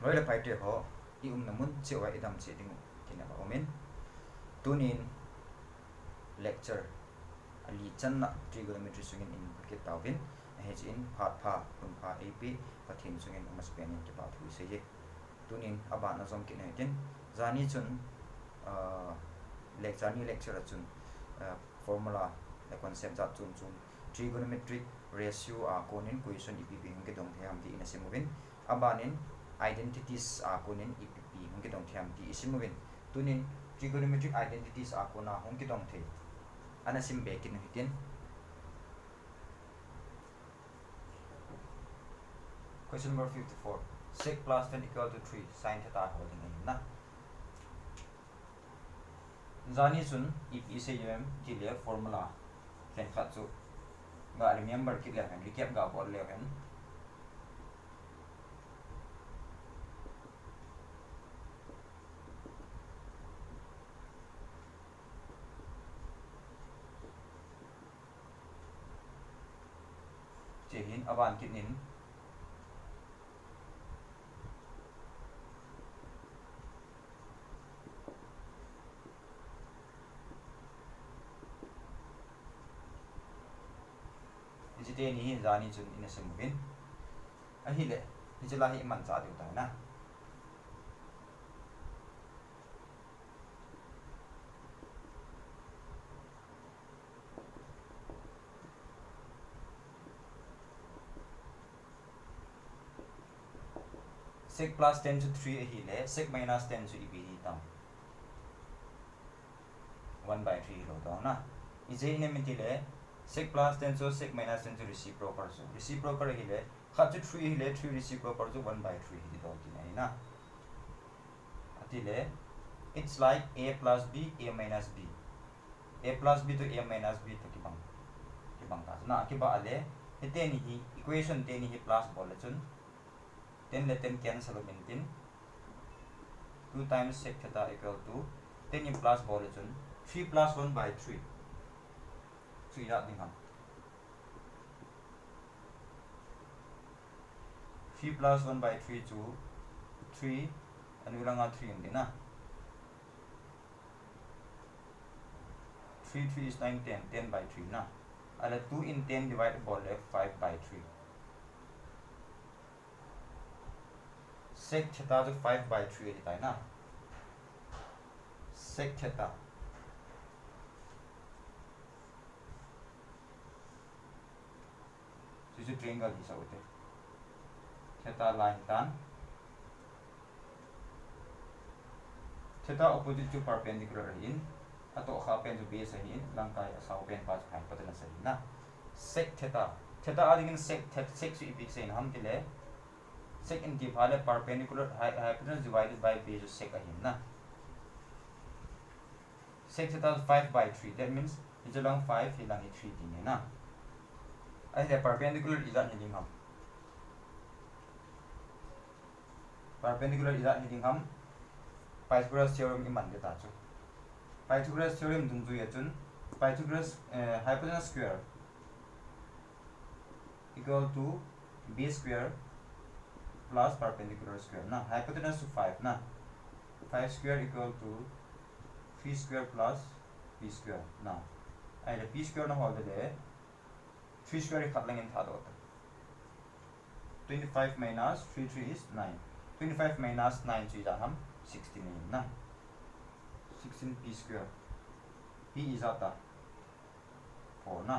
loi le pai te ho I namun chewa idam che ding kina ba omen tunin lecture ali channa trigonometry sungin in ke tawin h in pha kun pha ap pathin sungin mas pen in ke pa thu se ye tunin aba na zom kina tin zani chun lecture chun formula the concept za chun trigonometric ratio a konin question ipp hung ke dong thiam ti in asimovin abanin identities a konin ipp hung ke dong thiam ti isimovin tunin trigonometric identities a kona hung ke dong the anasim bekin hitin question number 54 sec plus 10 equal to 3 sin theta holding in na zani chun if is a gilia formula then khat chu ga remember ki le han recap ga bol le han chehin aban kinin jite ni hi zani chun in asimovin ahi le hijela hi man cha du ta na sec plus 10 to 3 ahi le sec minus 10 to ib hi tam 1/3 lo ta na ije inemiti le sec plus 10 to sec minus 10 to reciprocal hi le khat to 3 hi le 3 reciprocal to 1/3 hi do ti na ati le it's like a plus b a minus b a plus b to a minus b to ki bang ta na ki ba ale ete ni hi equation te ni hi plus bol chun 10 le 10 cancel tin 2 times sec theta equal to 10 in plus bol chun 3 plus 1/3 3 ra ding ham 3 plus 1/3 to 3 anulanga 3 in na 3 3 is 9 10 10/3 na ala 2 in 10 divided by 5/3 sec theta to 5/3 di tai na sec theta this is triangle hi saute theta line tan theta opposite to perpendicular in ato kha pen to base in langkai asaw pen pa khai patana sa na sec theta ading sec su ipik sein ham tile sec in divale perpendicular hypotenuse divided by base sec ahin na sec theta 5/3 that means it's along 5 hilang 3 din na ai the perpendicular is that heading ham Pythagoras theorem ki man de ta chu Pythagoras theorem dung ju ye chun Pythagoras hypotenuse square equal to b square plus perpendicular square na hypotenuse 5 na 5 square equal to 3 square plus b square na ai the b square na hol de 3 square khat lang in tha do 25 minus 3 is 9 25 minus 9 chu ja ham 16 na 16 p square p is ata 4 na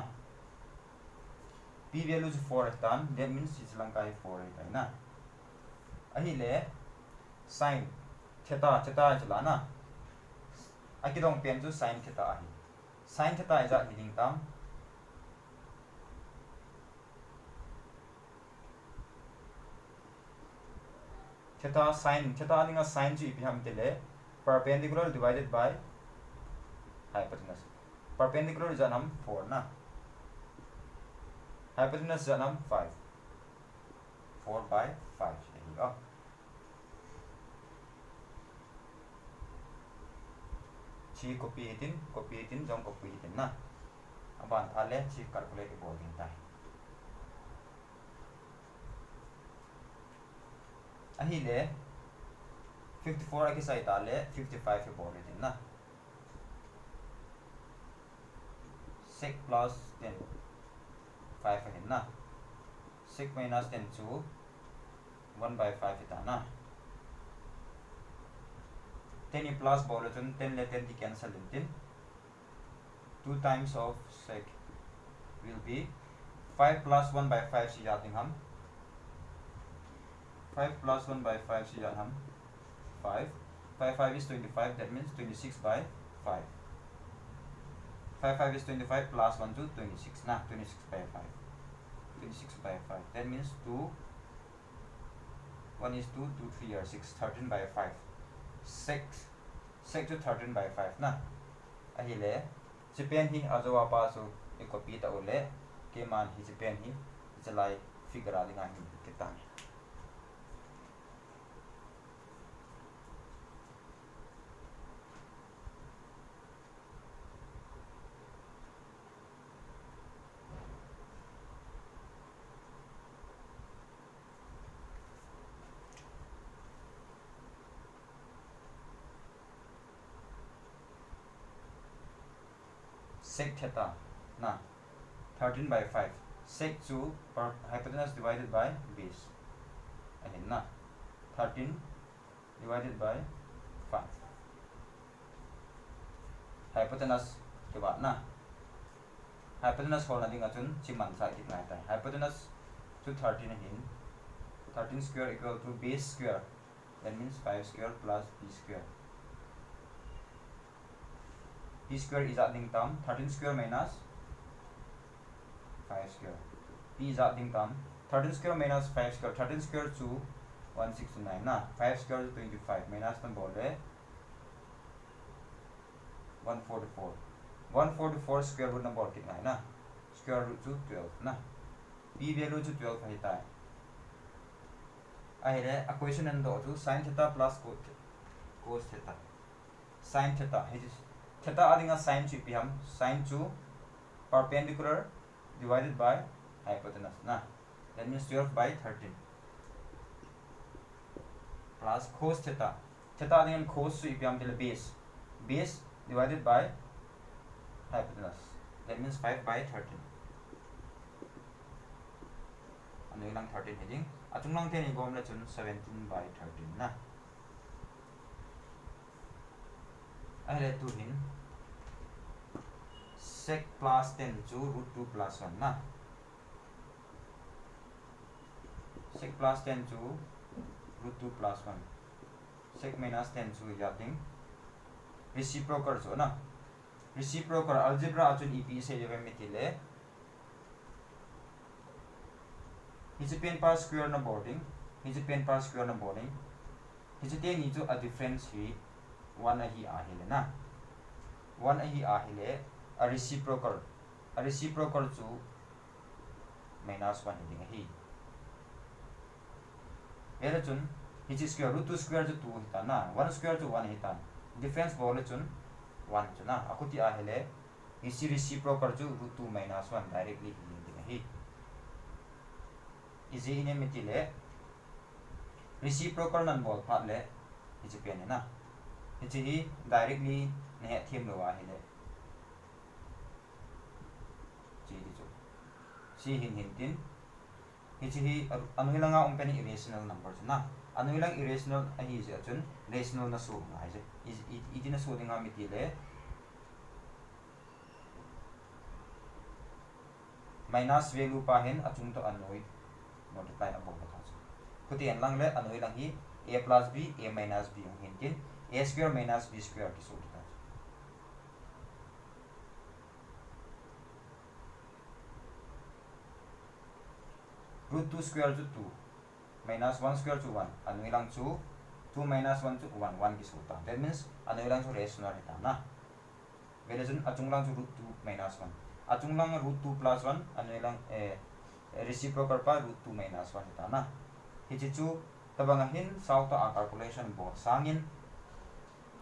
p value is 4 tan that means it's lang kai 4 ai na ahi le sin theta jala na akidong pen ju sin theta ahi sin theta is a leading term theta aninga sin ju ipi ham tele perpendicular divided by hypotenuse perpendicular is anam 4 na hypotenuse is anam 5 4/5 there you go chi copy itin jong copy itin na aban thale chi calculate bol din tai ahi le 54 ki sai ta le 55 he bol din na sec plus 10 5 hin na sec minus 10 chu 1 by 5 ita na 10 plus bol chun 10 le 10 di cancel din 2 times of sec will be 5 plus 1 by 5 si jating ham 5 plus 1 by 5 si jat ham 5 5 is 25 that means 26 by 5 5 is 25 plus 1 to 26 na 26 by 5 26 by 5 that means 2 1 is 2 2 3 or 6 13 by 5 6 to 13 by 5 na ahile chipen hi ajowa pa so e copy ta ole ke man hi chipen hi chalai figure a dinga hi kitan sec theta na 13 by 5 sec 2 per hypotenuse divided by base ahin na 13 divided by 5 hypotenuse diba na hypotenuse hol na ding achun chiman sa kit na ta hypotenuse to 13 ahin 13 square equal to base square that means 5 square plus b square b square is adding term 13 square minus 5 square b is adding term 13 square minus 5 square 13 square to 169 na 5 square to 25 minus 1 bol re 144 144 square root na bol kit na square root to 12 na b value to 12 hai ta ai re equation and do to sin theta plus cos theta sin theta theta adding a sin to pm sin to perpendicular divided by hypotenuse na that means 12 by 13 plus cos theta adding cos to pm the base divided by hypotenuse that means 5 by 13 ano ilang 13 heading atung lang 10 igom la chun 17 by 13 na ahile tu hin sec plus 10 to root 2 plus 1 na sec plus 10 to root 2 plus 1 sec minus 10 to yating reciprocal so na reciprocal algebra achun ep se jebe metile hisipen par square na boarding hisite ni to a difference hi 1 ahi ahile na 1 ahi ahile a reciprocal to minus 1 ding ahi era chun hisi square root 2 square to 2 hita na 1 square to 1 hita difference bole chun 1 chuna akuti ahile hisi reciprocal to root 2 minus 1 directly ding ahi इजे इने मितिले reciprocal nan bol phat le hisi pen na hisi hi directly ne them lo wa hele ji di chu si hin tin hisi hi anuilanga pen irrational number na anuilang irrational ahi je chun rational na so na je idina so dinga mitile minus value pa hen achung to anoi multiply na bol ta chu kuti en lang le anoi lang hi a plus b a minus b yung hintin a square minus b square ki so ta root 2 square to 2 minus 1 square to 1 anoi lang chu 2 minus 1 to 1 1 ki so ta that means anoi lang chu rational ta na relation achung lang chu root 2 minus 1 achung lang root 2 plus 1 anoi lang reciprocal pa root 2 minus 1 ta na hichi chu tabanga hin sau ta calculation bo sangin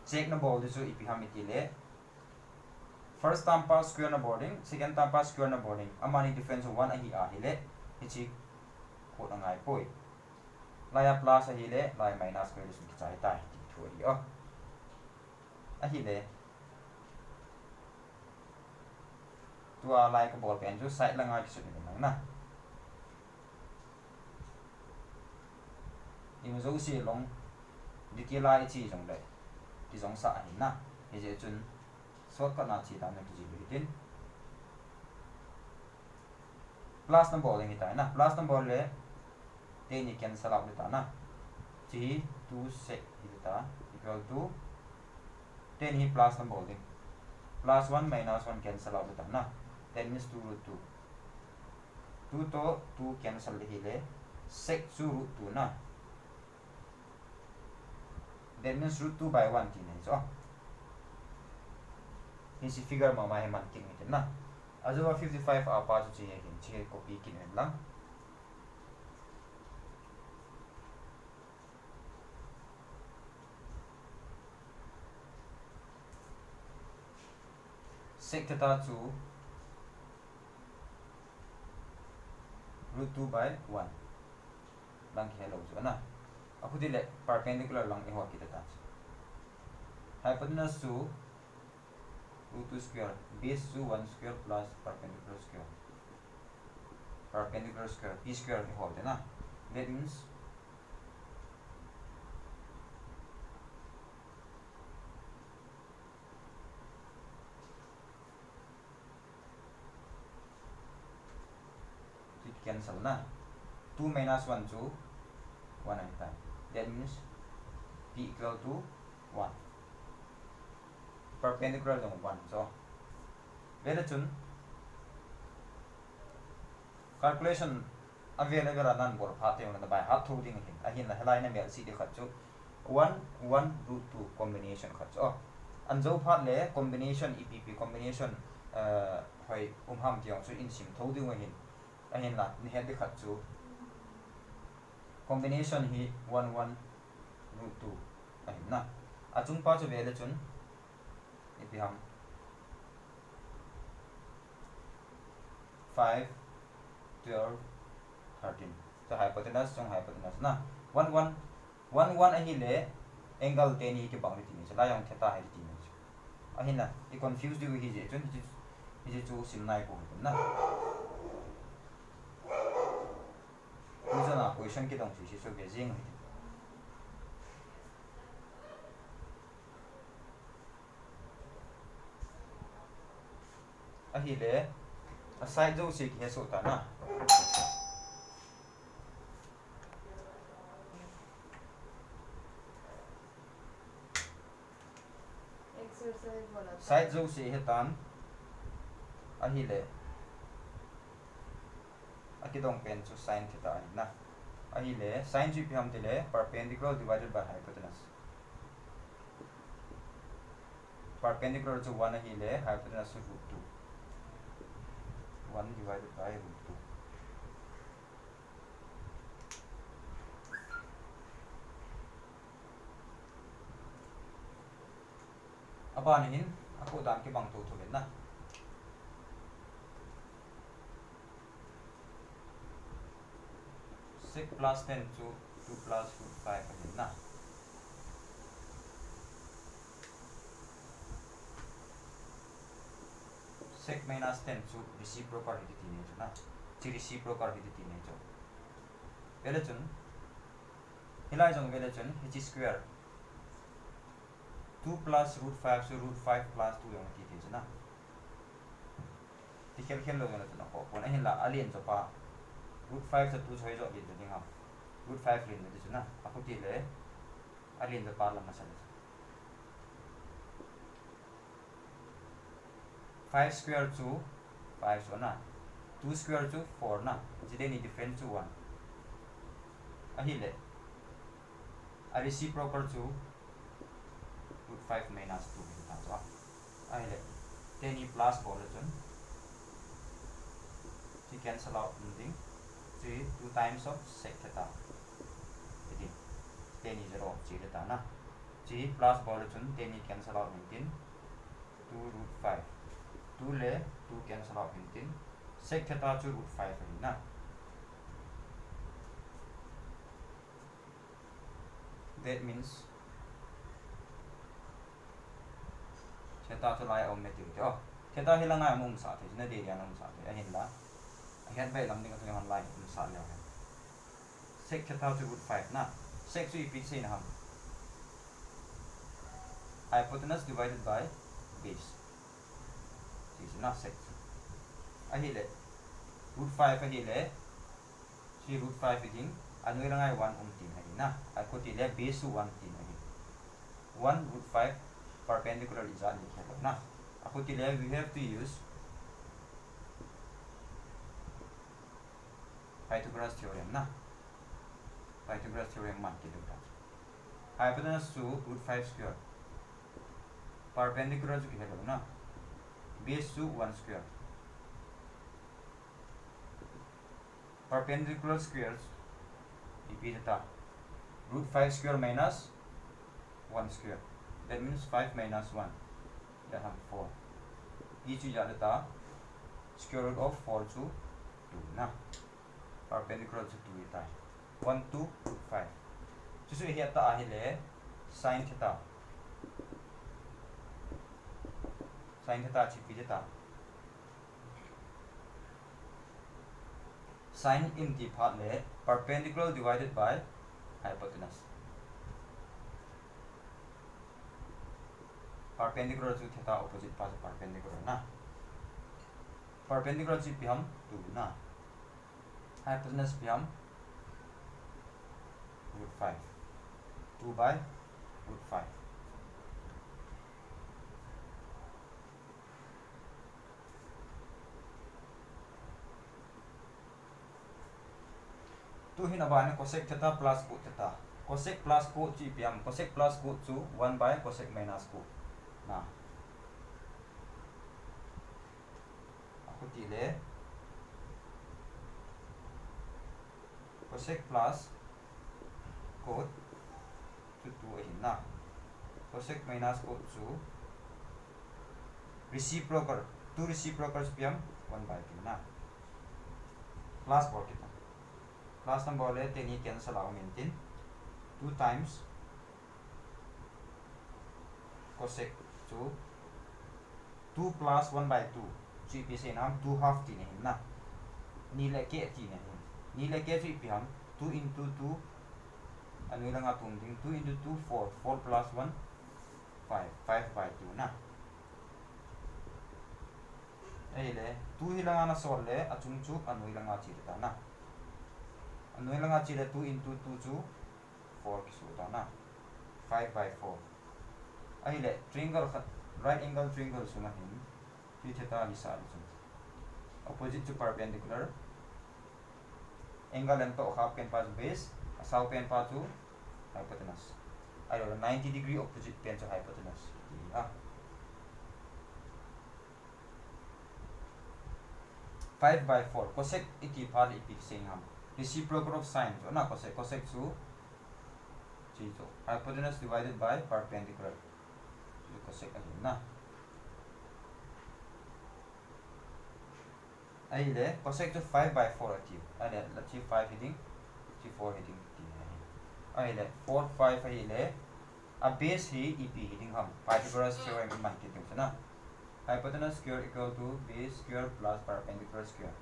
check na bo de chu ipiham itile first term pa square na boarding second term pa square na boarding amani difference 1 ahi a hile hichi ko na ngai poi laya plus ahi le laya minus ko relation ki chai ta 2 hi a hi le tua like ball pen chu side langa ki su ni na in zo si long di ti lai chi jong le ti jong sa hi na he je chun short cut na chi ta na ki ji bi tin plus number le ni ta na plus number le te ni cancel out ta na chi 2 sec hi ta equal to 10 hi plus number le plus 1 minus 1 cancel out ta na 10 means 2 root 2 2 to 2 cancel hi le sec 2 root 2 na that means root 2 by 1 ti nei so in si figure ma mai man king ni na ajo 55 a pa chu chi he chi copy kin lang sec theta chu root 2 by 1 lang hello chu na akudi le perpendicular lang e ho ki ta hypotenuse chu root 2 square base chu 1 square plus perpendicular square p square e ho de na that means it cancel na 2 minus 1 chu 1 and time that means p equal to 1 perpendicular dong 1 so vele chun calculation available anan bor phate on the by half through ding hin a hin la helai na mel si de khat chu 1 1 root 2 combination khat chu an zo phat le combination epp combination hoi ham tiang chu in sim tho ding hin a hin la ni he de khat chu combination hi 1 1 root 2 a hin na a chung pa chu vele chun if we have 5 12 13 so hypotenuse chung hypotenuse na 1 1 1 1 a hi le angle 10 hi ke bang ri ti so la yang theta hi ti ni a hi na I confused you hi je chun hi je chu sim nai ko na na question ki dong chi so ge jing a hi le a side zo se ki so ta na exercise wala side zo se he tan a hi le a ki dong pen chu sin theta ni na a hi le sin ji pi ham te le perpendicular divided by hypotenuse perpendicular to 1 a hi le hypotenuse root 2 1 divided by root 2 apa ni hin aku dan ke bang tu tu na 6 plus 10 to 2 plus root 5 again na sec minus 10 to reciprocal identity ne na chi reciprocal identity ne jo vele chun hilai jong vele chun h square 2 plus root 5 so root 5 plus 2 yong ti ti na ti khel khel lo na na ko pon hin la alien jo pa root 5 to 2 choi jo bi de ha root 5 lin de na aku ti le alien jo pa la ma sa 5 square to 5 so na 2 square to 4 na jide ni different to 1 a hi le a reciprocal to root 5 minus 2 hi ta so a hi le 10 plus bol chun you cancel out nothing 2 times of sec theta idi 10 is 0 chi ta na chi plus bol chun 10 cancel out 19 2 root 5 2 le 2 cancel out 19 sec theta chu root 5 hi na that means theta to lai om metiu te theta hilanga mum sa the na de ya nam sa the ahin la ahin bai lam ding ka han lai um sa le sec theta to root 5 na sec to ip sin ham hypotenuse divided by base is not sec ahile root 5 ahile si root 5 iding anu ilangai 1 tin hai na aku ti le base 1 tin hai 1 root 5 perpendicular is a likhelo na aku ti le we have to use Pythagoras theorem na Pythagoras theorem man ki dukta hypotenuse to root 5 square perpendicular to kihelo na base to 1 square perpendicular squares theta root 5 square minus 1 square that means 5 minus 1 that have 4 each is the square root of 4 to 2 na perpendicular to 2 theta 1 to root 5 so here ta ahile sin theta chi theta sin in the part le perpendicular divided by hypotenuse perpendicular to theta opposite part perpendicular na perpendicular to biham 2 na hypotenuse biham root 5 2 by root 5 tu hin abane cosec theta plus cot theta cosec plus cot chi piam cosec plus cot chu 1 by cosec minus cot na aku ti le cosec plus cot chu 2 hin na cosec minus cot chu reciprocal 2 reciprocals piam 1 by 2 na plus cot theta plus number le teni cancel out maintain 2 times cosec to 2 plus 1 by 2 chi pi se nam 2 half ti ne na ni le ke ti ne ni le ke chi pi ham 2 into 2 anu la nga tum ding 2 into 2 4 4 plus 1 5 5 by 2 na ai le 2 hi la nga na sol le achung chu anu la nga chi ta na anu la nga chi le 2 into 2 chu 4 ki su ta na 5 by 4 ai le triangle khat right angle triangle su na hin pi theta li sa chu opposite to perpendicular angle and to half pen pa base asaw pen pa to hypotenuse ai lo 90 degree opposite pen to hypotenuse ah 5 by 4 cosec iti phal ipi sing ham reciprocal of sin so na cosec cosec chu chi to hypotenuse divided by perpendicular so cosec a na ai le cosec to 5 by 4 ati ai le la chi 5 heading chi 4 heading ti ai le 4 5 ai le a base hi ep heading ham Pythagoras theorem man ki tu na hypotenuse square equal to base square plus perpendicular square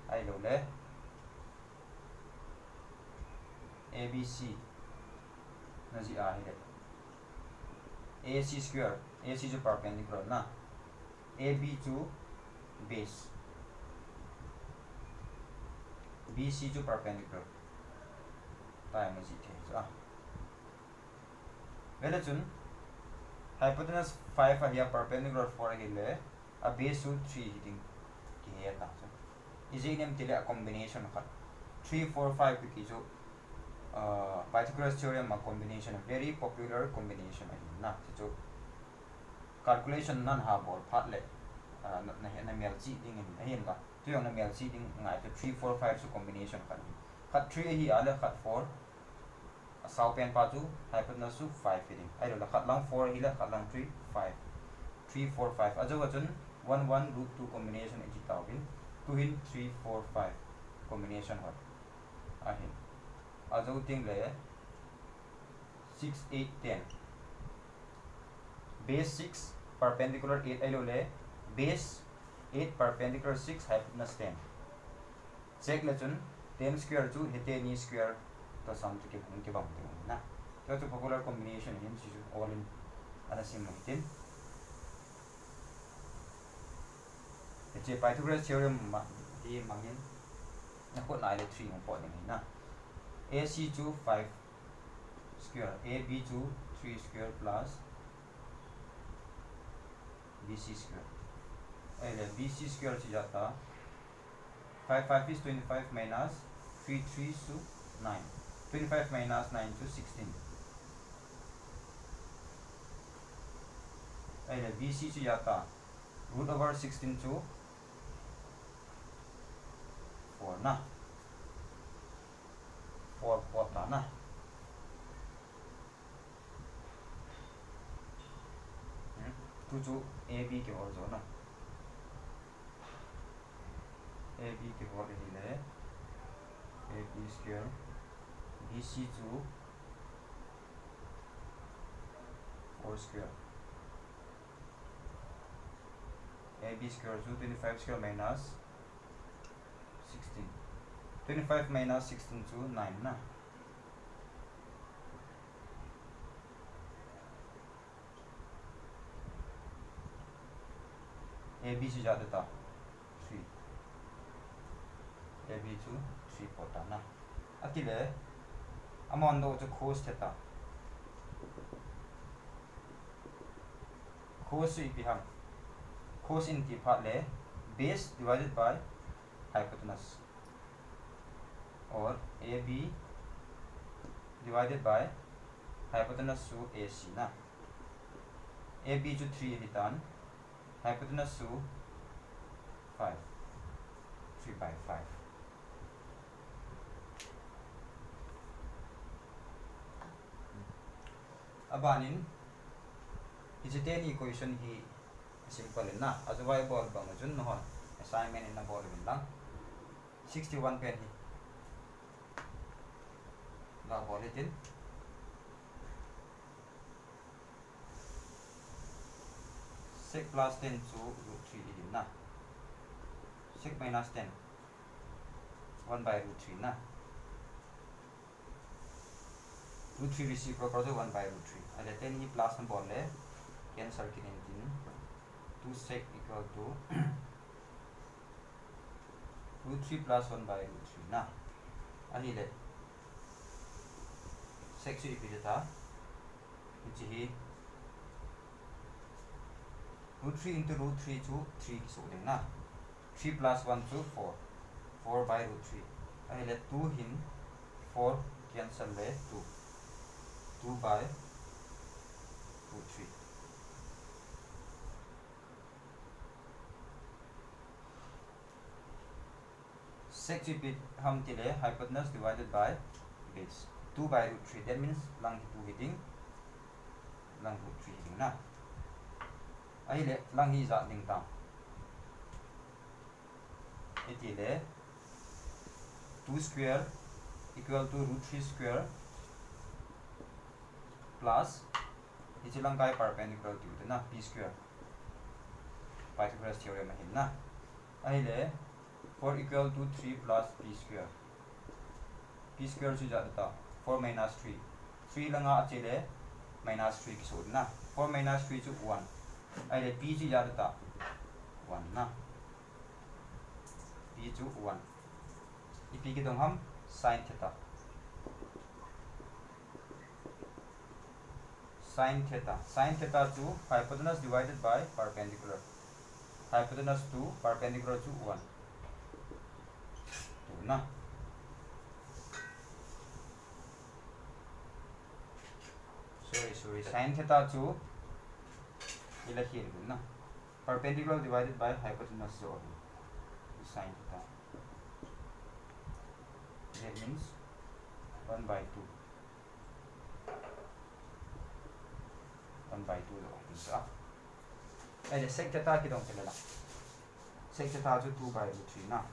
ai lo le abc na ji a hi le ac square ac jo perpendicular na ab to base bc jo perpendicular ta ma ji the so vele chun hypotenuse 5 a here perpendicular 4 hi le a base to 3 heading ki he ta so is in tele a combination of 3 4 5 ki jo Pythagoras theorem ma combination very popular combination na so calculation nan ha bor phat le na he na mel chi ding in hin la tu yong na mel chi ding ngai to 3 4 5 so combination khat 3 hi ala khat 4 saw pen pa chu hypotenuse 5 heading ai lo khat lang 4 hi la khat lang 3 5 3 4 5 ajo ga chun 1 1 root 2 combination e ta bin 2 hin 3 4 5 combination ho a hin ajo ting le 6 8 10 base 6 perpendicular 8 ai lo le base 8 perpendicular 6 hypotenuse 10 check la chun 10 square chu hete ni square to sum to ke bung ke bang de na to to popular combination hin chi all in ana sim no tin che Pythagoras theorem ma di mangin na ko na le 3 mo po ni na AC chu 5 square AB chu 3 square plus BC square अहिले BC square चाहिँ जाता 5 5 is 25 minus 3 3 to 9 25 minus 9 to 16 अहिले BC चाहिँ जाता root over 16 to 4 ना 4 पोता ना तो जो AB के और जो ना AB के और ही ले AB square BC to 4 square AB square to 25 square minus 16 25 minus 16 to 9 ना AB से जाता था 3 AB to 3 पोता ना अतिले अमाउंट दो जो cos थेटा cos इपी हम cos इनकी पार्ट ले base divided by hypotenuse और AB divided by hypotenuse to AC ना AB जो 3 हितान hypotenuse to 5 3 by 5 अब आनिन इजिटेन इक्वेशन ही simple है ना अजवाय बॉल बंग जुन न हो assignment इन बॉल बिंदा 61 पेन ही ला बॉल इतिन sec plus 10 to root 3 इतिन ना sec minus 10 1 by root 3 ना root 3 reciprocal to 1 by root 3 अरे 10 ही plus न बॉल ले cancel किन इतिन 2 sec equal to root 3 plus 1 by root 3 ना अनी ले sec से इपी था इची ही root 3 into root 3 to 3 की सोचें ना 3 plus 1 to 4 4 by root 3 अनी ले 2 hin 4 cancel ले 2 2 by root 3 sec repeat हम तिले hypotenuse divided by base 2 by root 3 that means lang 2 hitting lang root 3 hitting ना आई ले lang ही जा निंग ता इतिले 2 square equal to root 3 square plus इची lang काय perpendicular to ना p square Pythagoras theorem में हिन ना आई ले 4 equal to 3 plus p square से जाता था 4 minus 3 3 लंगा अचेले minus 3 की सोच ना 4 minus 3 to 1 अरे p से जाता था 1 ना p to 1 इपी की तो हम sin theta to hypotenuse divided by perpendicular hypotenuse to perpendicular to 1 ना sorry sin theta to इला here ना perpendicular divided by hypotenuse जो sin theta that means 1 by 2 1 by 2 जो इसा ऐसे sec theta की दों चलेला sec theta जो 2 by root 3 ना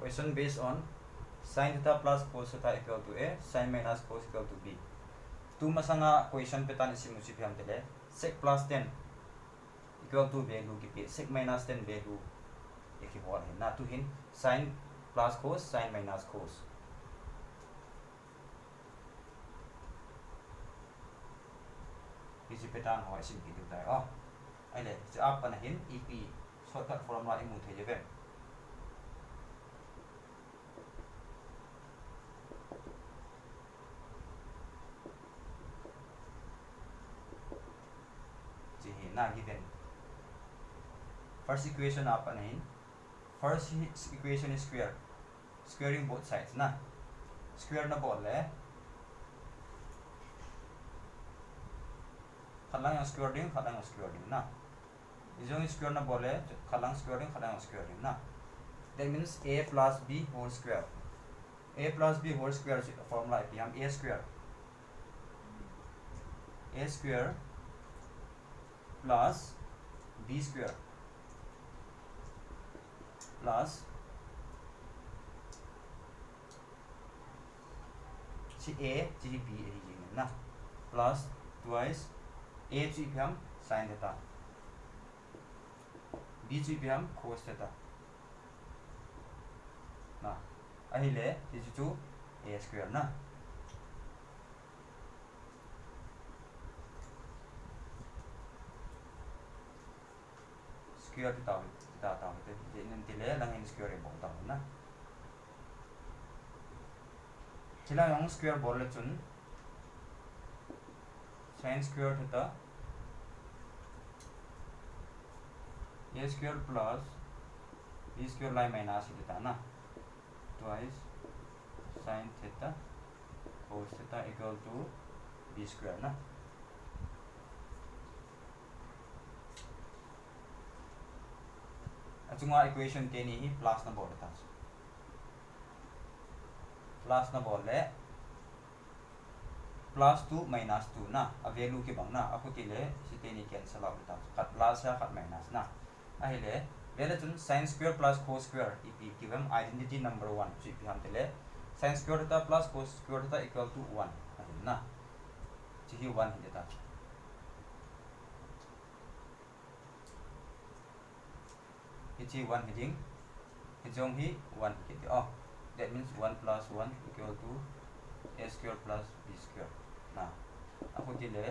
Question based on sin theta plus cos theta equal to A, sin minus cos equal to B. Tu masanga question petan isi musi piham tele sec plus 10 equal to value ki p sec minus 10 value equal hai na tu hin sin plus cos sin minus cos isi petan ho isi ki tu dai oh ai le se up na hin ep shortcut formula imu the je ve na given first equation apa nahin first equation is squaring both sides na square na bolle khalang yang square ding na isong square na bolle khalang square ding na that means a plus b whole square formula ip hum a square plus b square plus c a c b na plus twice a c p hum sin theta b c p hum cos theta na ahile is to a square na square ta te tile lang in square bo ta na chila yang square bol le chun sin square theta a square plus b square line minus theta na twice sin theta cos theta equal to b square na achunga equation te ni hi plus na bol ta plus na bol le plus 2 minus 2 na a value ki bang na aku ti le si te ni cancel out ta kat plus ya kat minus na a hi le vele chun sin square plus cos square ip ki bang identity number 1 chi pi ham te le sin square theta plus cos square theta equal to 1 a hi na chi hi 1 hi ta It's 1 heading. It's only 1 heading. Oh, that means 1 plus 1 equal to a square plus b square. Nah, aku tile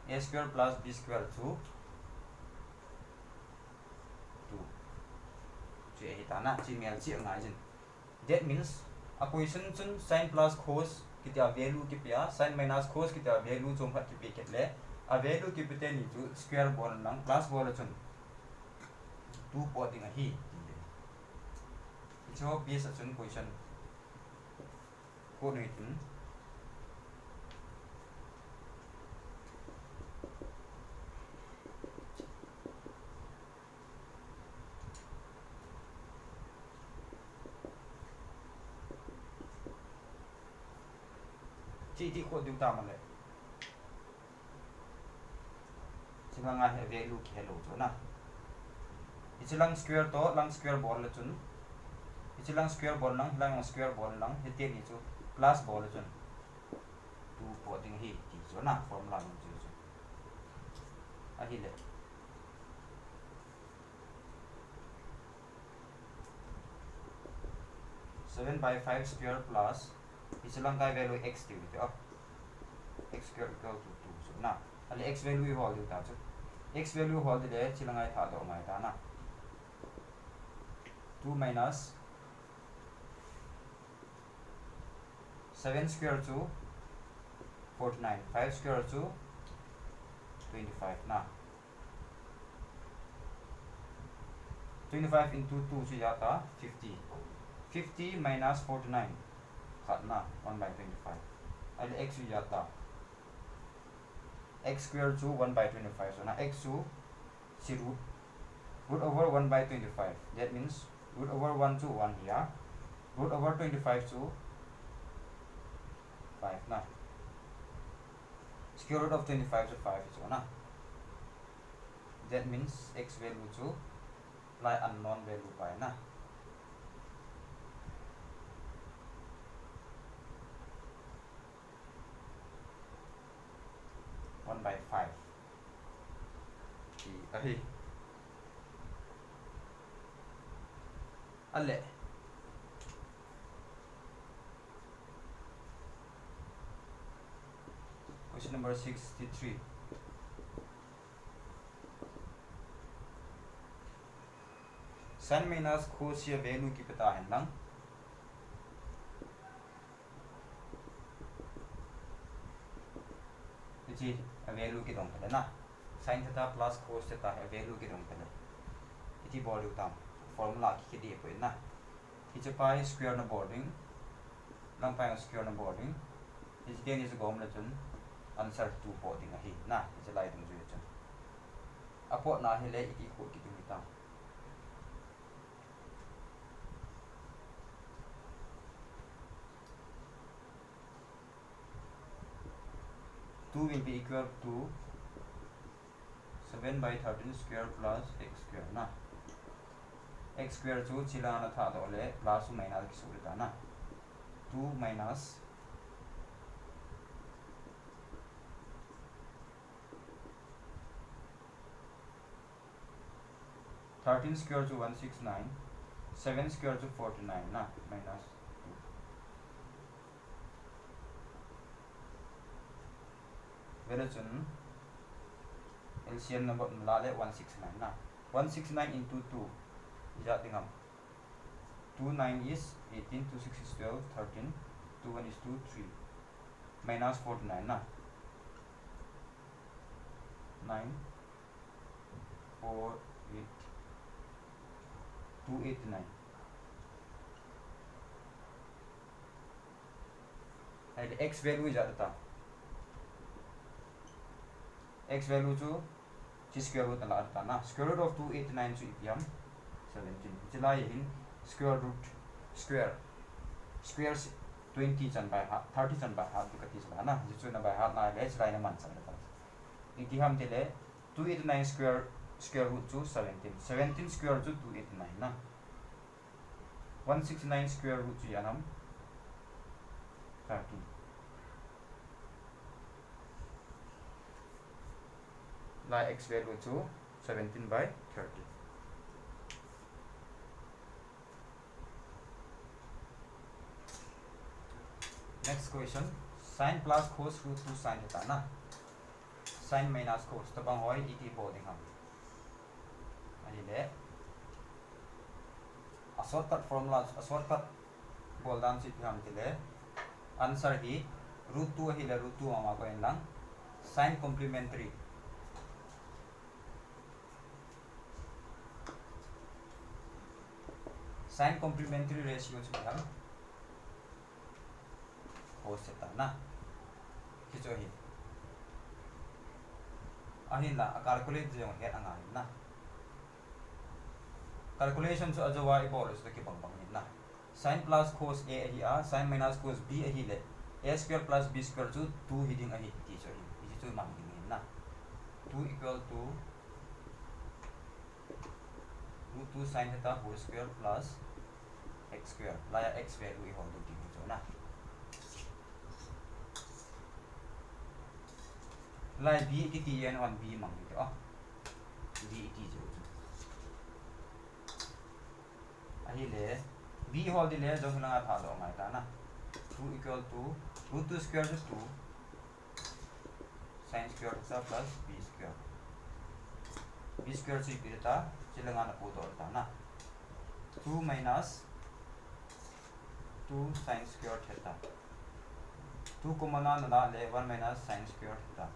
a square plus b square 2. Jadi kita na cimel cik ngajin. That means equation chun sin plus cos kita value kita sin minus cos kita value jompat kita ketle. A value ki pete ni tu square ball nang plus ball chun 2 potting a hi so base chun question ko ni tin chi ti ko du ta man le nga he value ki hello cho na ichilang square to lang square ball le chun ichilang square ball nang lang square ball nang he te ni chu plus ball chun 2 potting hi ti cho na formula ni chu a hi le seven by 5 square plus ichilang kai value x ti te x square equal to 2 so na ali x value ho du ta chu x value hold le chilangai tha do mai ta na 2 minus 7 square to 49 5 square to 25 na 25 into 2 si jata 50 minus 49 khat na 1 by 25 ali x si jata x square to 1 by 25 so na x to si root over 1 by 25 that means root over 1 to 1 here root over 25 to 5 na square root of 25 to 5 so na that means x value to lai unknown value pai na 1/5 thì ấy alle question number 63 sin minus cos या value की पता है ना जी value की दम पहले ना sin theta plus cos theta है value की दम पहले इसी value ताम formula की दिए कोई ना इसे पाई square ना boarding लंग पाई square ना boarding इसे देने से गॉम लेचन answer 2 boarding है ना इसे लाई तुम जो लेचन अपो ना है ले इसी को की तुम ताम 2 will be equal to 7/13 square plus x square ना x square जो चिलाना था तो ले plus minus की सूरत ना 2 minus 13 square to 169 7 square to 49 ना minus 2 वेलेचन LCM number लाले 169 ना 169 into 2 जाते हम 2 9 is 18 2 6 is 12 13 2 1 is 2 3 minus 49 ना 9 4 8 2 8 9 ऐसे x value जाता था x value जो square root ना आता ना square root of 289 जो इपियम 17 जिला यही square root square 20 चन by half 30 चन by half तो कितना ना जिसमें ना by half ना है इस लाइन में मान सकते हैं इति हम तेले 289 square root जो 17 square जो 289 ना 169 square root जो यानम 13 ला x value to 17/30 next question sin plus cos root 2 sin theta ना sin minus cos तो बंग होई इति बोर्डिंग हम अहिले a shortcut formula a shortcut बोलदान से हम तिले आंसर ही √2 हिले √2 आमा को इनलांग sin complementary sin complementary ratio से हम हो सकता ना किचो ही अहिला कैलकुलेट जो है अंगा ना कैलकुलेशन जो अजवा इबोरस के बंग ना sin plus cos a he uh sin minus cos b ही ले a square plus b square जो 2 हिडिंग अहि किचो ही इसी जो मांगिंग ना 2 equal to √2 sin theta whole square plus x square लाया x value ही होगी किचो ना लाइ b की t n 1 b मांगी तो b t जो अही ले b होल दिले जो हिलंगा था लो माय ता ना 2 equal to √2 square is 2 sin square theta plus b square से बिरता चिलंगा ना पोतो था ना 2 minus 2 sin square theta 2 को मना ना ले 1 minus sin square theta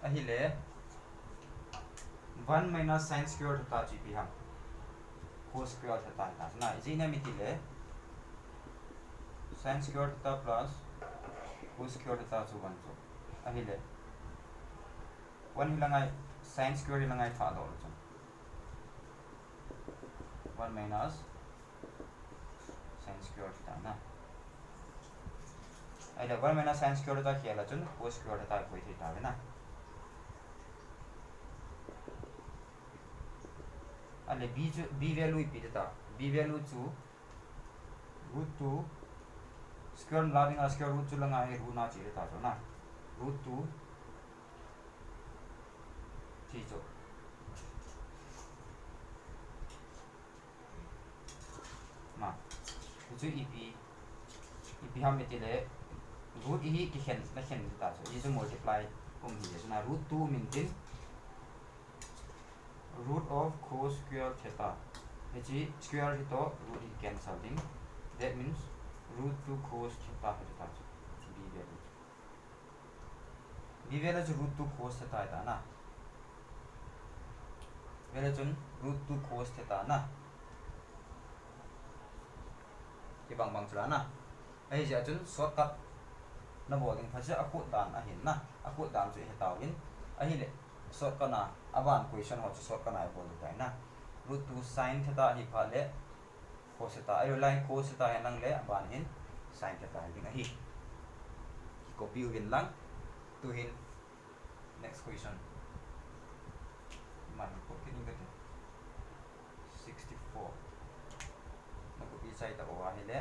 अहिले 1 minus sin square theta GP हम cos square theta ना इसी ने मितिले sin square theta plus cos square theta जो 1 जो अहिले 1 हिलंगाई sin square हिलंगाई था दो जो 1 minus sin square theta ना अहिले 1 minus sin square theta खेला जुन cos square theta कोही थीटा हैन अहिले b value p theta b value chu √2 square lading square root chu langa he √na chi theta jo na √2 chi jo ma chu ep ham metile root hi ki khen na khen ta so is multiply hi na √2 min root of cos square theta which is square to root is cancelling that means √2 cos theta theta b value √2 cos theta ta na value chun √2 cos theta na ki bang chura na ai ja chun shortcut na boarding phase akut dan a hin na akut dan chu he tawin a hi le shortcut na aban question ho chu shortcut na bol ta na √2 sin theta hi pha le cos theta ai line cos theta nang le aban hin sin theta ding a hi copy win lang to hin next question man ko kini gate 64 na ko bi sai ta o a hi le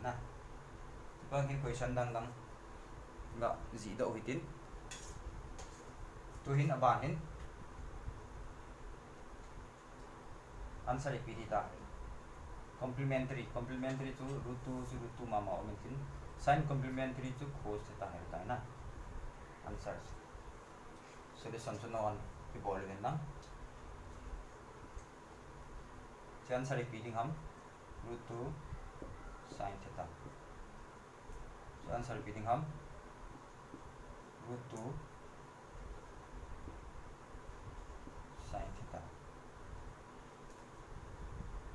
na bang hin question dang ga ji do hitin to hin aban hin answer epidita complementary to √2 mama omitin sin complementary to cos theta hai ta na answer solution to no one ki bol gen na answer repeating ham √2 sin theta so answer repeating हम √2 sin theta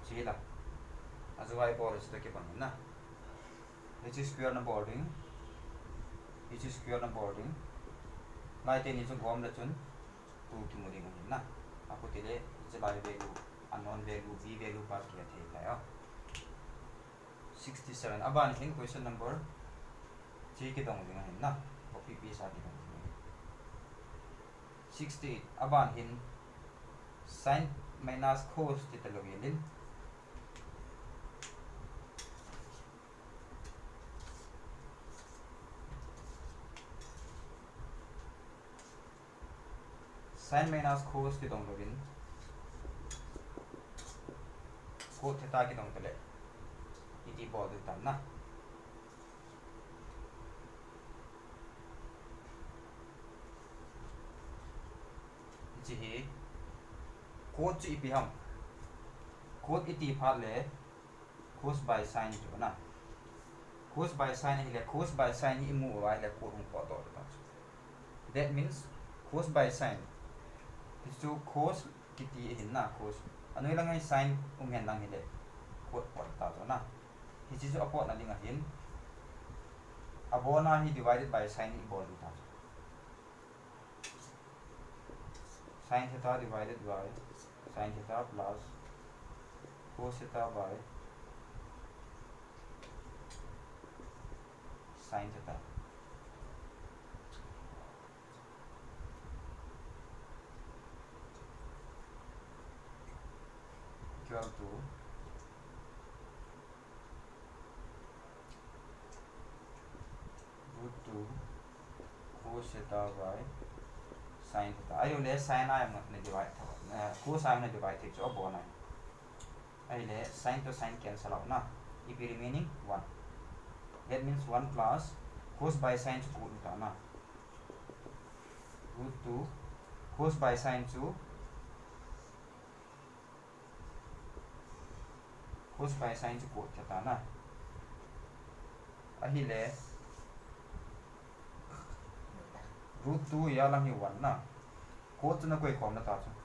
sige la azu y por is ke bang na h square na boarding h square na boarding lai te ni chu gom la chun 2 ki mori ngin na aku tele je lai value unknown value v value pas kiya the ta ya 67 aban hin question number J ke dong ding hin na copy paste sa ki dong 68 aban hin sin minus cos theta login sin minus cos ki dong login cos theta ki dong tele iti bod ta na ji cos chi pi ham cos iti pha le cos by sin to na cos by sin ile cos by sin imu wa ile ko hum ko to ta that means cos by sin is to cos kiti hin na cos anoi lang ai sin hen lang ile ko ta to na hi chi so apot na ding hin abona hi divided by sin i bol ta sin theta divided by sin theta plus cos theta by sin theta equal to √2 cos theta by sin theta ai le sin I am not divide cos I am not divide so bon ai le sin to sin cancel out na if remaining 1 that means 1 plus cos by sin to ta na √2 cos by sin to cos by sin to cos theta na ai le root 2 ya lang hi 1 na ko chu na koi khom na ta chu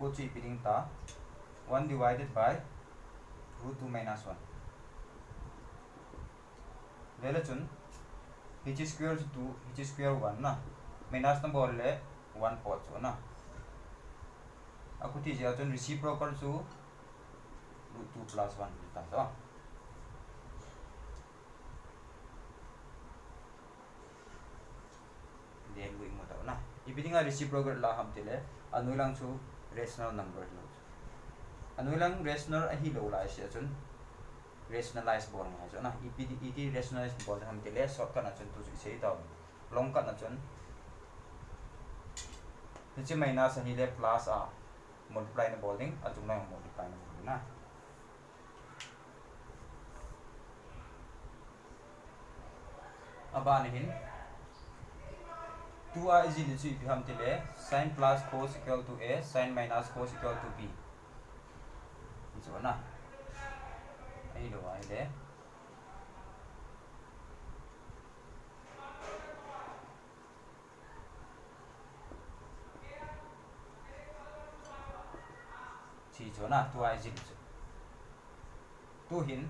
ko chu ipiring ta 1 divided by root 2 minus 1 vela chun h square 2 h square 1 na minus na bol le 1 pot chu na akuti ja chun reciprocal chu root 2 plus 1 ta so then we mo ta na ipiring a reciprocal la ham tele anulang chu rational number lo anulang rational a hi lo la sia chun rationalize bol na so na iti rationalize bol ham tele shortcut na chun tu sei ta long cut na chun niche minus a hi le plus a multiply na bowling achung na multiply na bowling na aba hin 2a is equal to if ham tele sin plus cos equal to a sin minus cos equal to b so na ai lo ai le chi cho na 2a is equal to hin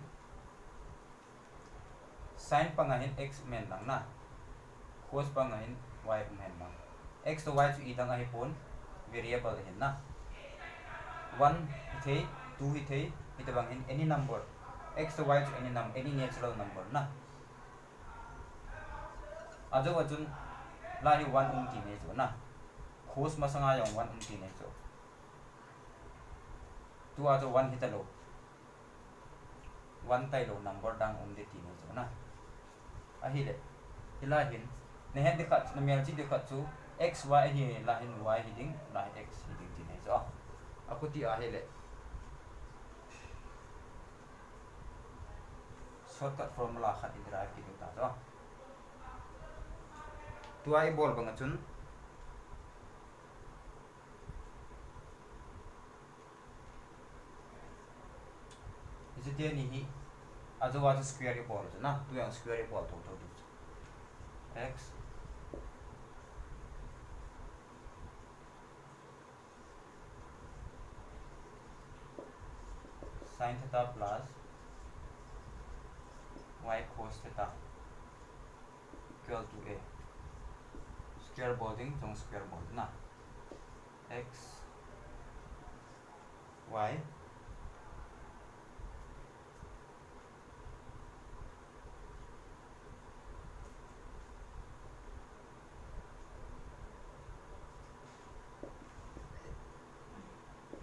sin pangahin x men lang na cos pangahin y men lang x to y chu idang a hipon variable hin na 1 the 2 the itabang in any number x to y chu any natural number na ajo wachun lahi 1 ti ne chu na cos masanga yang 1 ti ne chu tu ajo 1 hitalo 1 tai lo number dang de ti ne chu na ahile hilahin nehe dekhat na mer chi dekhat chu x y hi lahin y hiding lahin x hiding ti ne chu akuti ahile shortcut formula khat derive ki ta so tu ai bol bang chun ije ni hi ajo wa square bol na tu yang square bol to x sin theta plus y cos theta equal to a square boarding trong square board na x y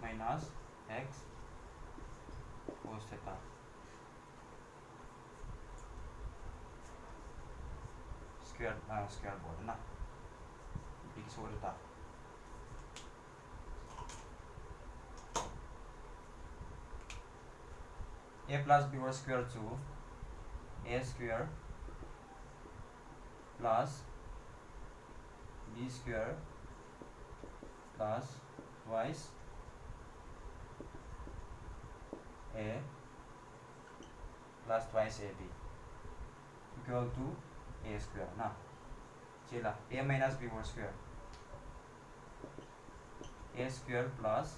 minus x cos theta square board na big so theta a plus b whole square to a square plus b square plus twice a plus twice ab equal to a square na chila a minus b whole square a square plus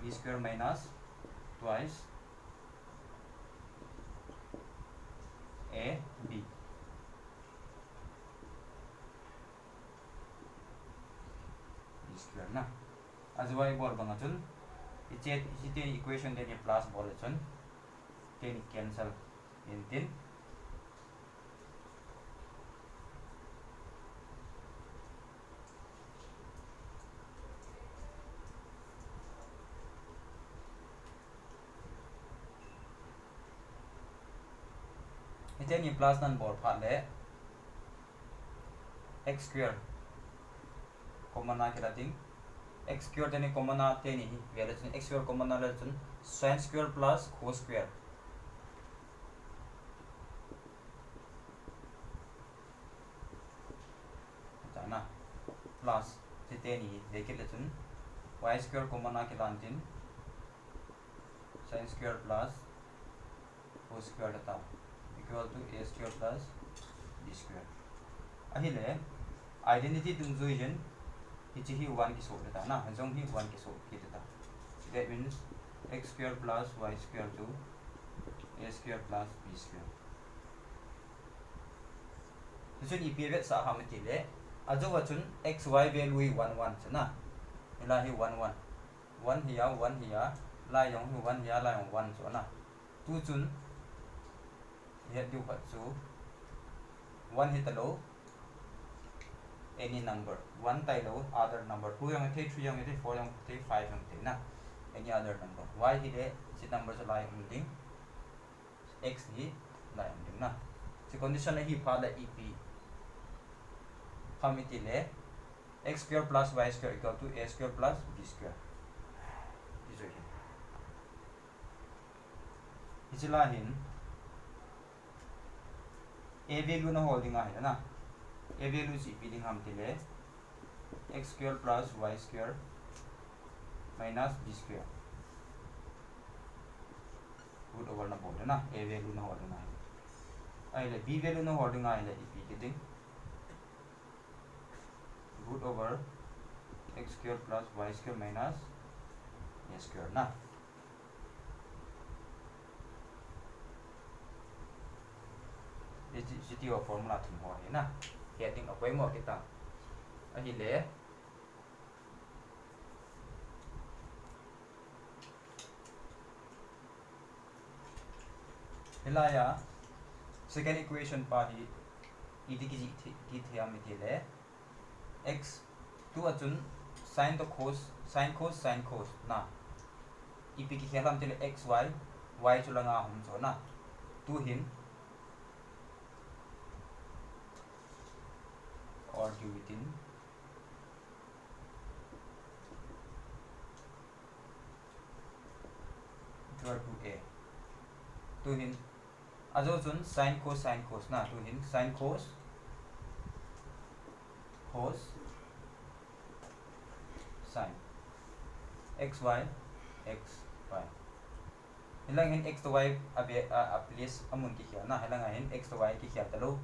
b square minus twice a b square na azwai bol bang chun iche ite equation de plus bol chun ten cancel in tin ite ni plus nan bol pha le x square common na kira ting x square tani common na te ni vela chun x square common na le chun sin square plus cos square na plus teni deke le chun y square common na ke lantin sin square plus cos square data equal to a square plus b square ahile identity tung zoijen hichi hi 1 ki so data na jong hi 1 ki so ki data that means x square plus y square to a square plus b square chun ipvet sa hamati le ajo wachun x y value 1 1 chana ila hi 1 1 1 here la yong hi 1 here la yong 1 so na tu chun he du khat chu 1 hit low any number 1 tai low other number 2 yang the 3 yang the 4 yang the 5 yang the na any other number y hi de si number sa la yong ding x hi la yong ding na si condition hi pha la ep hamiti le x square plus y square equal to a square plus b square is okay isila hin a value na holding a hai na a value si piding hamti le x square plus y square minus b square root over na bold na a value na holding a hai le b value na holding a hai le ep kiting root over x square plus y square minus a square na GTO formula thum ho hai na heading apoi mo kita ahi le hilaya second equation pa hi idiki ji thea mi thile x tu achun sin to cos na ep ki khelam tile x y chulanga hum so na tu hin or due within equal to a to hin ajo chun sin cos na to hin sin cos sin x y hilang hin x to y abe a place amun ki khia na hilang hin x to y ki khia talo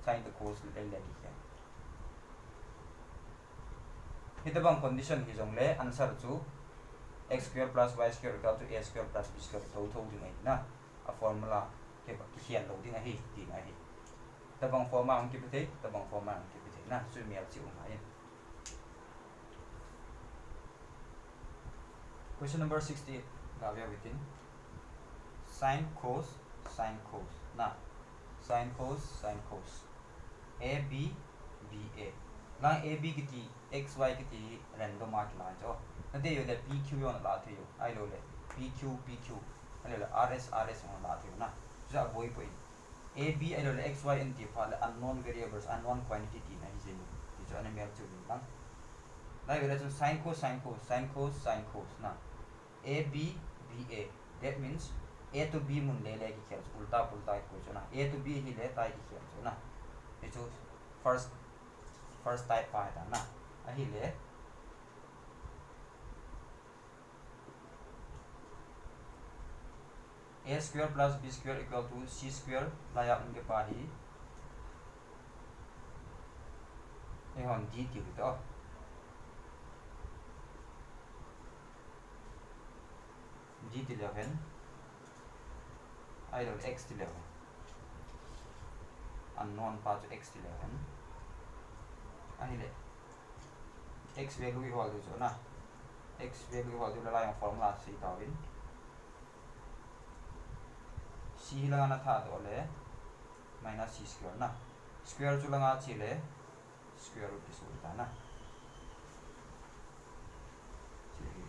sin to cos le ki khia hitabang condition hi jong le answer chu x square plus y square equal to a square plus b square tho ding ai na a formula ke ba ki khian lo ding a hi ding a hi tabang formula ang ki pete tabang formula ang ki pete na su mi chi um ai question number 68 la we within sin cos na sin cos a b na a b ki ti x y ki ti random mark la jo na de yo le p q yo na la the yo ai lo le p q ai lo r s on la the na ja boy poi a b ai lo le x y and t fa le unknown variables unknown quantity ti na hi je ti jo na mer chu ni lang na yo le chu sin cos na a b that means a to b mun le ki khel ulta ko chu na a to b hi le tai ki khel chu na e chu first type pa ta na ahi le a square plus b square equal to c square la ya unge pa hi e hon d ti to d11 I don't x11 unknown part of x11 ahile x value equal to na x value equal to la yang formula si tawin c la na tha to le minus c square na square chu la nga chi le square root ki su ta na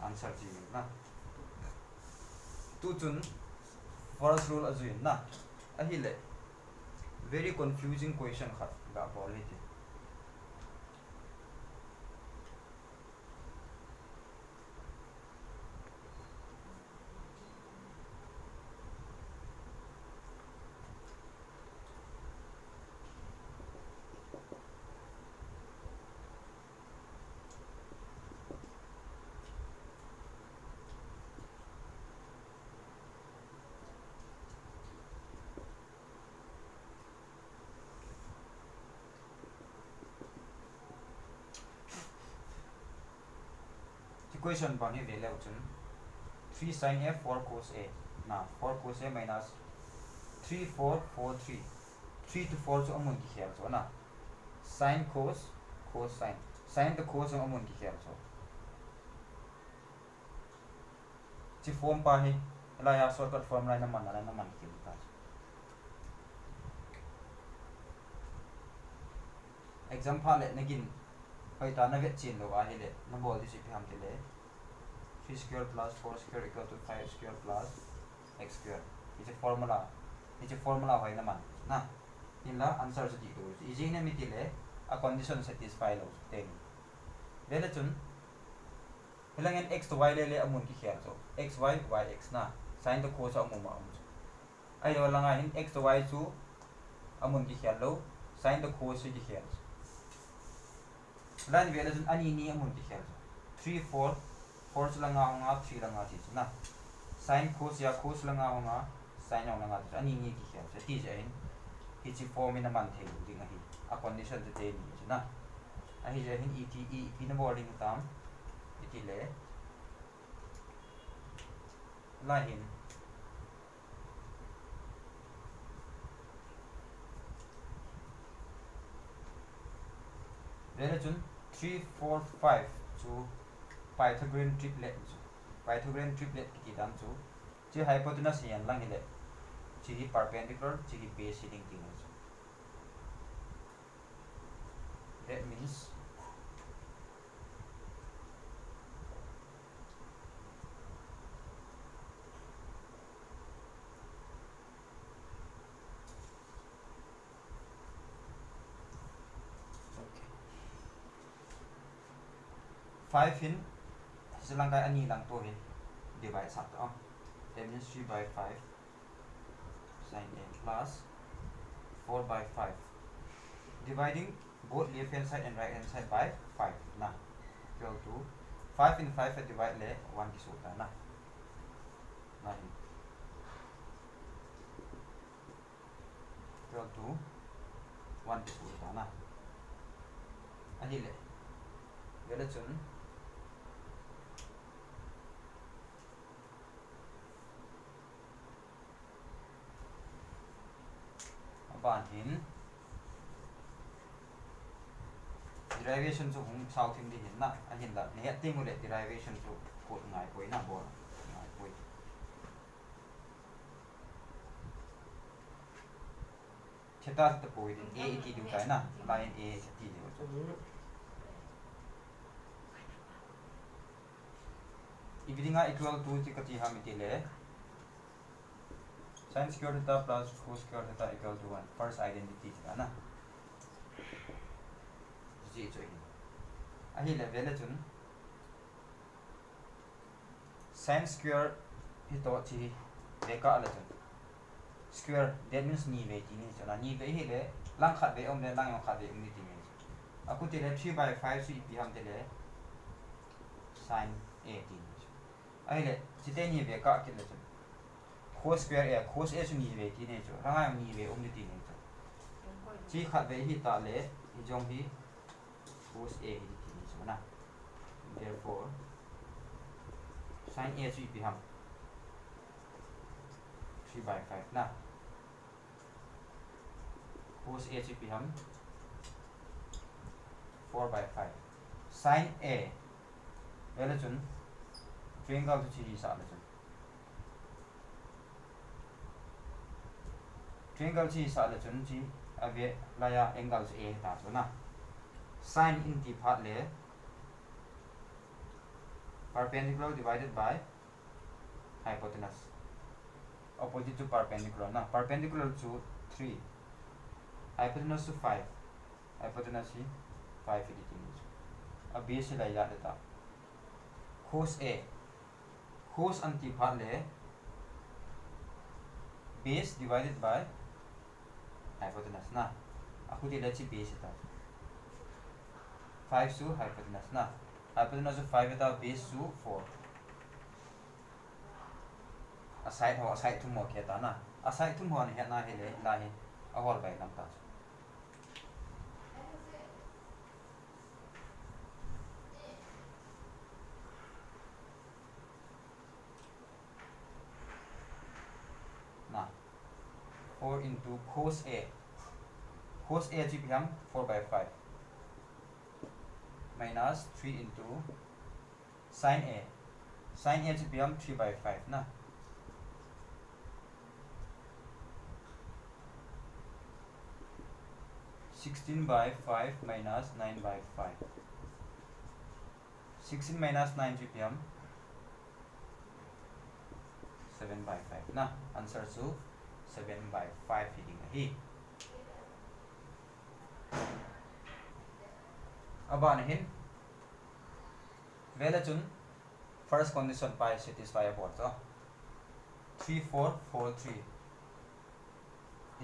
answer ji na tu chun first rule azuin na ahile very confusing question khat ga bolite equation bang hi value chun 3 sin a 4 cos a na 4 cos a minus 3 4 4 3 3 to 4 so amun ki khel so na sin cos cos sin to cos so amun ki khel so chi form pa hi la ya shortcut formula na man ki ta example le nagin hoi ta na vet chin lo wa hi le na bol di si pham ti le 3 square plus 4 square equal to 5 square plus x square it's a formula hoi na man na in la answer sa di do easy na mi ti le a condition satisfy lo te vele chun hilangen x to y le amun ki khel so x y y x na sin to cos amun ma amun ai lo langa hin x to y chu amun ki khel lo sin to cos ki khel lan vele chun ani ni amun ki khel 3 4 4 langa nga 3 langa ti na sin cos ya cos langa nga sin ya langa ti ani ni ki khel se ti je hin hi chi form in man the ding hi a condition te ni na a hi je hin et na boarding tam iti le la hin vele chun 3 4 5 chu Pythagorean triplet ki dan chu chi hypotenuse yan lang ile chi hi perpendicular chi hi base heading ting chu that means okay 5 in silang kai ani lang to hin divide sak to that means 3 by 5 sin a plus 4 by 5 dividing both left hand side and right hand side by 5 na equal to 5 in 5 divide le 1 ki sota na hin equal to 1 ki sota na ani le vele chun ban hin derivation chu hung south in di hin na a hin da ne ting le derivation chu ko ngai koi na bo ngai koi theta ta poi din a ti du kai na line a ti du chu ibidinga equal to ti ka ti ha mi ti le sin square theta plus cos square theta equal to 1 first identity ta na ji cho hin a hi le vele chun sin square hi to chi ve ka le chun square that means ni ve ti ni chana ni ve hi le lang khat ve om le lang yong khat ve um ni ti ni aku ti le 3 by 5 su pi ham te le sin a ti ni a hi le chi te ni ve ka ki le chun cos square a cos a su ni ve ti ne chu ranga yong ni ve om ni ti ni chu chi khat ve hi ta le hi jong hi cos a hi ti ni chu na therefore sin a su pi ham 3 by 5 na cos a su pi ham 4 by 5 sin a vele chun triangle chu chi sa le chun triangle chi sa le chun chi ave la ya angle chu a ta chu na sin in ti phat le perpendicular divided by hypotenuse opposite to perpendicular na perpendicular to 3 hypotenuse to 5 hypotenuse hi 5 editing a base la ya ta cos a cos anti phat le base divided by hypotenuse na aku ti le chi base ta 5 su hypotenuse na hypotenuse 5 ta base su 4 aside tu mo ke ta na aside tu mo ne na hele la he a hol bai lam ta 4 into cos A. Cos A ji become 4 by 5 minus 3 into sin A. Sin A ji become 3 by 5 na. (16 by 5 minus 9 by 5). 16 minus 9 ji become 7 by 5 na. Answer to 7 by 5 heading hi. Aban hin vela chun first condition pi satisfy about so 3 4 4 3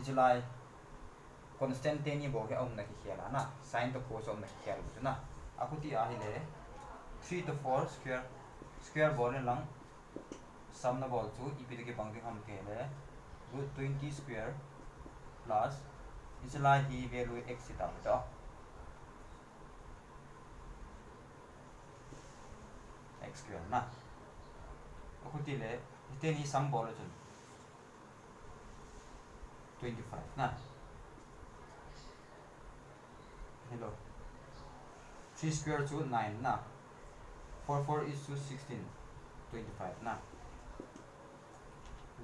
ijulai constant teni bo ke om na ki khela na sin to cos om na ki khela bu na akuti a hi le 3 to 4 square ball lang sum na ball chu ipid ke bang ke ham ke le root 20 square plus ijulai hi value x ita to x square na akuti le iteni sum ball chun 25 na. Hello. 3 square to 9 na. 4 4 is to 16. 25 na.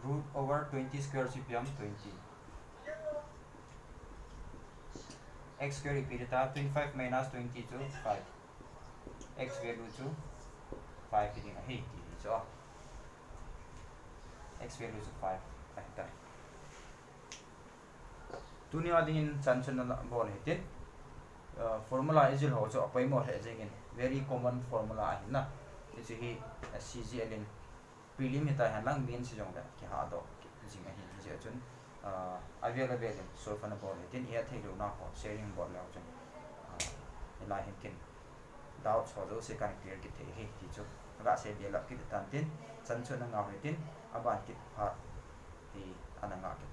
Root over 20 square CPM 20. X square repeated 25 minus 20 to 5. X value to 5 hitting a hit. So X value to 5 like that. Tunia din chanson na ball hitin. Formula is ho so apai mo he jengin very common formula a na is hi CGLN prelim hita hanlang main si jong da ki ha do jing a hi je chun available so fan ball hitin ya thei lo na ho sharing ball la chun la hitin doubt so do se kan clear ki thei hi ti chu ga se bela ki tan tin chanson na nga hitin aban ki ha hi ananga ki